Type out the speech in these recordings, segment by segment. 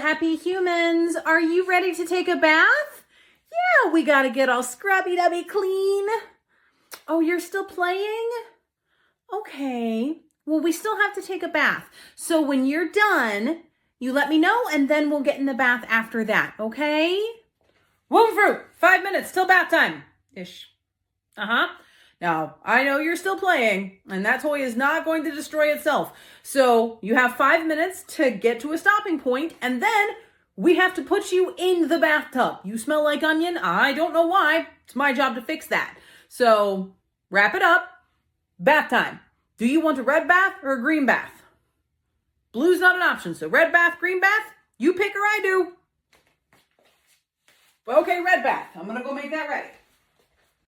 happy humans, are you ready to take a bath? Yeah, we gotta get all scrubby-dubby clean. Oh, you're still playing? Okay, well, we still have to take a bath. So when you're done, you let me know and then we'll get in the bath after that, okay? Womb fruit, 5 minutes till bath time. Ish. Now, I know you're still playing, and that toy is not going to destroy itself. So you have 5 minutes to get to a stopping point, and then we have to put you in the bathtub. You smell like onion. I don't know why. It's my job to fix that. So wrap it up. Bath time. Do you want a red bath or a green bath? Blue's not an option, so red bath, green bath, you pick or I do. Okay, red bath. I'm gonna go make that ready.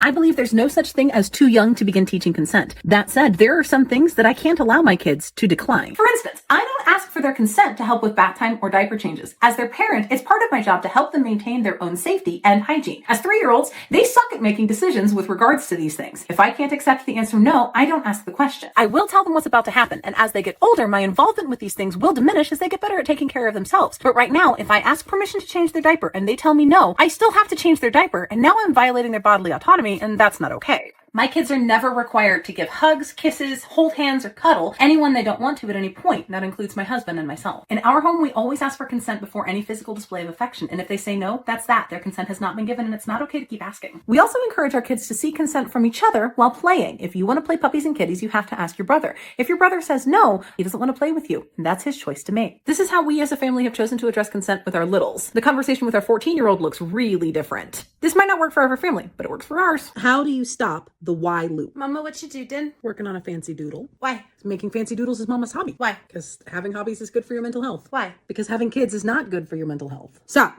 I believe there's no such thing as too young to begin teaching consent. That said, there are some things that I can't allow my kids to decline. For instance, I don't ask for their consent to help with bath time or diaper changes. As their parent, it's part of my job to help them maintain their own safety and hygiene. As 3-year-olds, they suck at making decisions with regards to these things. If I can't accept the answer no, I don't ask the question. I will tell them what's about to happen, and as they get older, my involvement with these things will diminish as they get better at taking care of themselves. But right now, if I ask permission to change their diaper and they tell me no, I still have to change their diaper, and now I'm violating their bodily autonomy, and that's not okay. My kids are never required to give hugs, kisses, hold hands, or cuddle anyone they don't want to at any point. That includes my husband and myself. In our home, we always ask for consent before any physical display of affection. And if they say no, that's that. Their consent has not been given and it's not okay to keep asking. We also encourage our kids to seek consent from each other while playing. If you want to play puppies and kitties, you have to ask your brother. If your brother says no, he doesn't want to play with you. And that's his choice to make. This is how we as a family have chosen to address consent with our littles. The conversation with our 14-year-old looks really different. This might not work for every family, but it works for ours. How do you stop the why loop? Mama, what you doing? Working on a fancy doodle. Why? Making fancy doodles is mama's hobby. Why? Because having hobbies is good for your mental health. Why? Because having kids is not good for your mental health. Stop.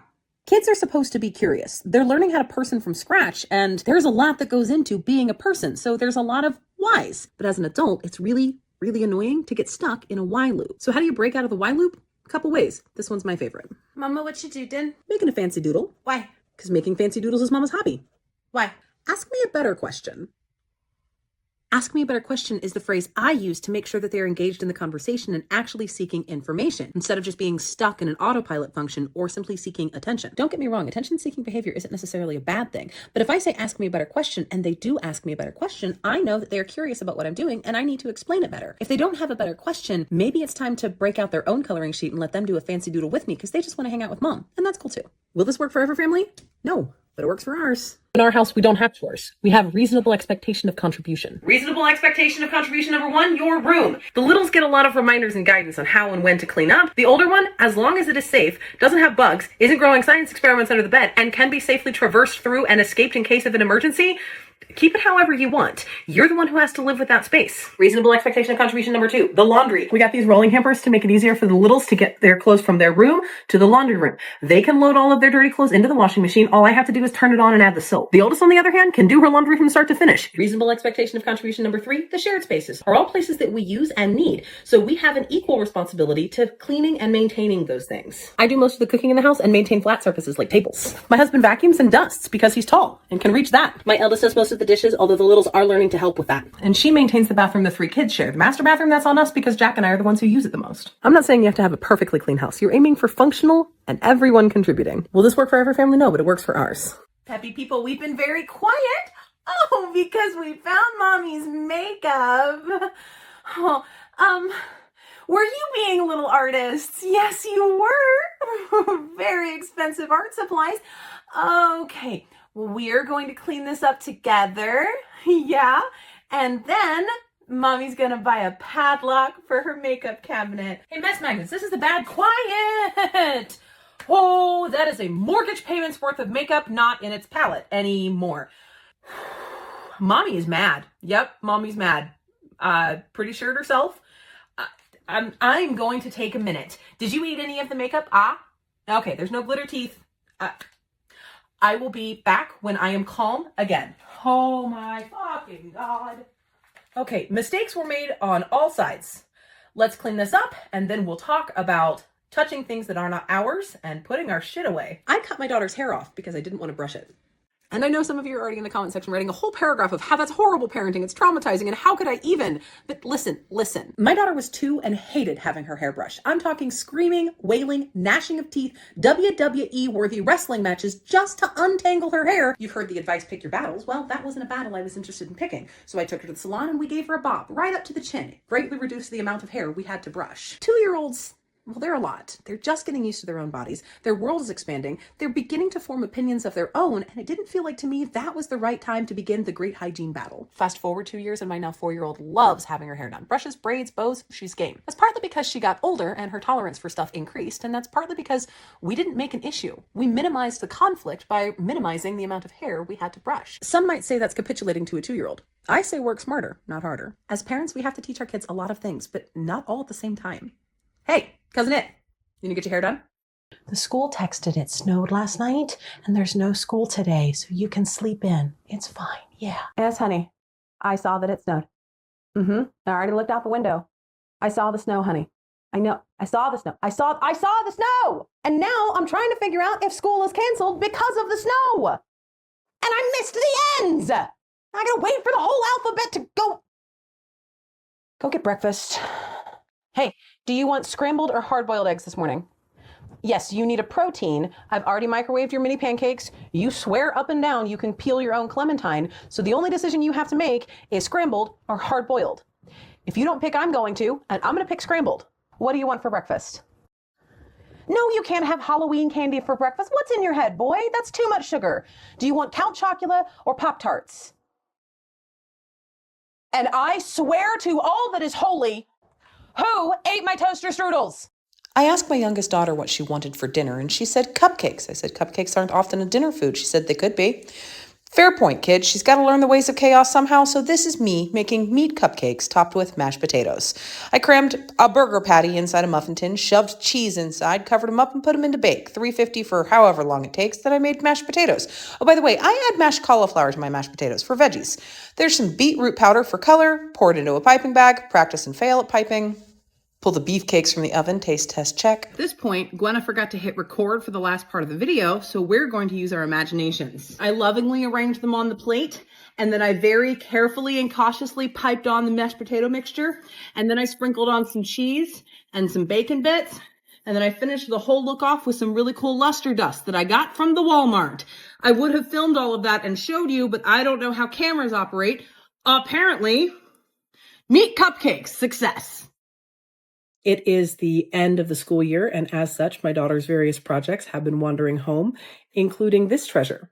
Kids are supposed to be curious. They're learning how to person from scratch, and there's a lot that goes into being a person, so there's a lot of whys. But as an adult, it's really, really annoying to get stuck in a why loop. So how do you break out of the why loop? A couple ways. This one's my favorite. Mama, what you doing? Making a fancy doodle. Why? Because making fancy doodles is mama's hobby. Why? Ask me a better question. Ask me a better question is the phrase I use to make sure that they're engaged in the conversation and actually seeking information instead of just being stuck in an autopilot function or simply seeking attention. Don't get me wrong, attention-seeking behavior isn't necessarily a bad thing. But if I say ask me a better question and they do ask me a better question, I know that they're curious about what I'm doing and I need to explain it better. If they don't have a better question, maybe it's time to break out their own coloring sheet and let them do a fancy doodle with me because they just want to hang out with mom. And that's cool too. Will this work for every family? No, but it works for ours. In our house, we don't have chores. We have reasonable expectation of contribution. Reasonable expectation of contribution number 1, your room. The littles get a lot of reminders and guidance on how and when to clean up. The older one, as long as it is safe, doesn't have bugs, isn't growing science experiments under the bed, and can be safely traversed through and escaped in case of an emergency, keep it however you want. You're the one who has to live with that space. Reasonable expectation of contribution number 2, the laundry. We got these rolling hampers to make it easier for the littles to get their clothes from their room to the laundry room. They can load all of their dirty clothes into the washing machine. All I have to do is turn it on and add the soap. The oldest, on the other hand, can do her laundry from start to finish. Reasonable expectation of contribution number 3, the shared spaces are all places that we use and need. So we have an equal responsibility to cleaning and maintaining those things. I do most of the cooking in the house and maintain flat surfaces like tables. My husband vacuums and dusts because he's tall and can reach that. My eldest does most of the dishes, although the littles are learning to help with that. And she maintains the bathroom the 3 kids share. The master bathroom, that's on us because Jack and I are the ones who use it the most. I'm not saying you have to have a perfectly clean house. You're aiming for functional and everyone contributing. Will this work for every family? No, but it works for ours. Peppy people, we've been very quiet. Oh, because we found mommy's makeup. Oh, were you being little artists? Yes, you were. Very expensive art supplies. Okay, we're going to clean this up together. Yeah, and then mommy's gonna buy a padlock for her makeup cabinet. Hey, Mess Magnets, this is the bad quiet. Oh, that is a mortgage payment's worth of makeup not in its palette anymore. Mommy is mad. Yep, mommy's mad. Pretty sure it herself. I'm going to take a minute. Did you eat any of the makeup? Okay, there's no glitter teeth. I will be back when I am calm again. Oh my fucking God. Okay, mistakes were made on all sides. Let's clean this up and then we'll talk about touching things that are not ours and putting our shit away. I cut my daughter's hair off because I didn't want to brush it. And I know some of you are already in the comment section writing a whole paragraph of how that's horrible parenting, it's traumatizing, and how could I even? But listen. My daughter was 2 and hated having her hair brushed. I'm talking screaming, wailing, gnashing of teeth, WWE-worthy wrestling matches just to untangle her hair. You've heard the advice, pick your battles. Well, that wasn't a battle I was interested in picking. So I took her to the salon and we gave her a bob right up to the chin. It greatly reduced the amount of hair we had to brush. 2-year-olds, well, they're a lot. They're just getting used to their own bodies. Their world is expanding. They're beginning to form opinions of their own, and it didn't feel like to me that was the right time to begin the great hygiene battle. Fast forward 2 years and my now 4-year-old loves having her hair done. Brushes, braids, bows, she's game. That's partly because she got older and her tolerance for stuff increased, and that's partly because we didn't make an issue. We minimized the conflict by minimizing the amount of hair we had to brush. Some might say that's capitulating to a 2-year-old. I say work smarter, not harder. As parents, we have to teach our kids a lot of things, but not all at the same time. Hey, Cousin It. You gonna get your hair done? The school texted it snowed last night and there's no school today, so you can sleep in. It's fine. Yeah. Yes, honey. I saw that it snowed. I already looked out the window. I saw the snow, honey. I know. I saw the snow. I saw the snow! And now I'm trying to figure out if school is canceled because of the snow. And I missed the ends! I gotta wait for the whole alphabet to go get breakfast. Hey, do you want scrambled or hard-boiled eggs this morning? Yes, you need a protein. I've already microwaved your mini pancakes. You swear up and down you can peel your own clementine, so the only decision you have to make is scrambled or hard-boiled. If you don't pick, I'm going to, and I'm going to pick scrambled. What do you want for breakfast? No, you can't have Halloween candy for breakfast. What's in your head, boy? That's too much sugar. Do you want Count Chocula or Pop-Tarts? And I swear to all that is holy, who ate my toaster strudels? I asked my youngest daughter what she wanted for dinner, and she said cupcakes. I said cupcakes aren't often a dinner food. She said they could be. Fair point, kid. She's got to learn the ways of chaos somehow, so this is me making meat cupcakes topped with mashed potatoes. I crammed a burger patty inside a muffin tin, shoved cheese inside, covered them up, and put them into bake. 350 for however long it takes. Then I made mashed potatoes. Oh, by the way, I add mashed cauliflower to my mashed potatoes for veggies. There's some beetroot powder for color, pour it into a piping bag, practice and fail at piping. Pull the beefcakes from the oven, taste test check. At this point, Gwenna forgot to hit record for the last part of the video, so we're going to use our imaginations. I lovingly arranged them on the plate, and then I very carefully and cautiously piped on the mashed potato mixture, and then I sprinkled on some cheese and some bacon bits, and then I finished the whole look off with some really cool luster dust that I got from the Walmart. I would have filmed all of that and showed you, but I don't know how cameras operate. Apparently, meat cupcakes, success. It is the end of the school year, and as such, my daughter's various projects have been wandering home, including this treasure.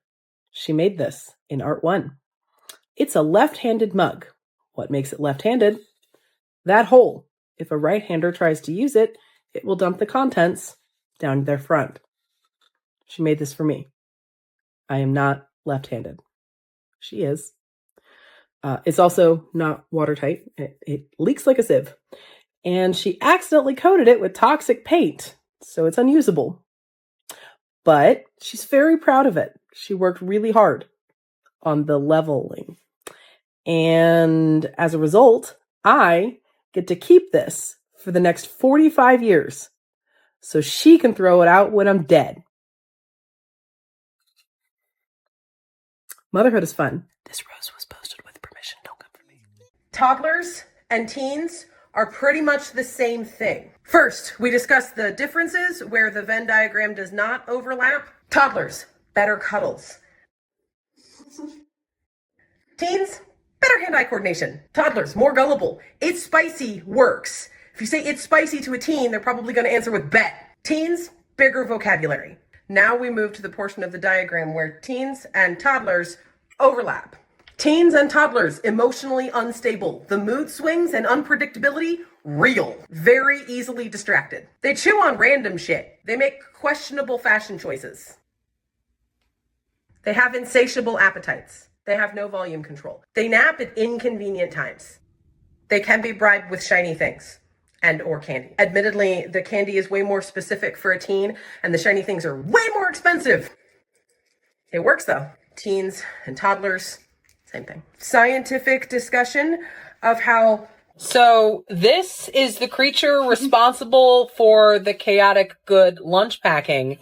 She made this in Art 1. It's a left-handed mug. What makes it left-handed? That hole. If a right-hander tries to use it, it will dump the contents down their front. She made this for me. I am not left-handed. She is. It's also not watertight. It leaks like a sieve. And she accidentally coated it with toxic paint, so it's unusable. But she's very proud of it. She worked really hard on the leveling. And as a result, I get to keep this for the next 45 years, so she can throw it out when I'm dead. Motherhood is fun. This rose was posted with permission. Don't come for me. Toddlers and teens are pretty much the same thing. First, we discussed the differences where the Venn diagram does not overlap. Toddlers, better cuddles. Teens, better hand-eye coordination. Toddlers, more gullible. It's spicy works. If you say it's spicy to a teen, they're probably going to answer with bet. Teens, bigger vocabulary. Now we move to the portion of the diagram where teens and toddlers overlap. Teens and toddlers, emotionally unstable. The mood swings and unpredictability, real. Very easily distracted. They chew on random shit. They make questionable fashion choices. They have insatiable appetites. They have no volume control. They nap at inconvenient times. They can be bribed with shiny things and or candy. Admittedly, the candy is way more specific for a teen, and the shiny things are way more expensive. It works though. Teens and toddlers, same thing. Scientific discussion of how... So this is the creature responsible for the chaotic good lunch packing.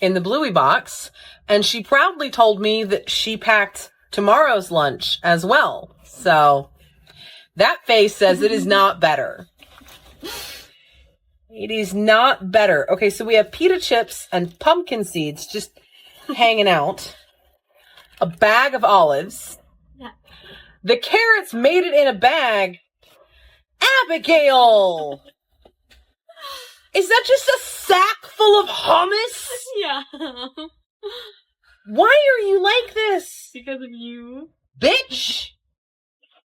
in the Bluey box, and she proudly told me that she packed tomorrow's lunch as well. So that face says it is not better. It is not better. Okay, so we have pita chips and pumpkin seeds just hanging out. A bag of olives. Yeah. The carrots made it in a bag. Abigail! Is that just a sack full of hummus? Yeah. Why are you like this? Because of you. Bitch!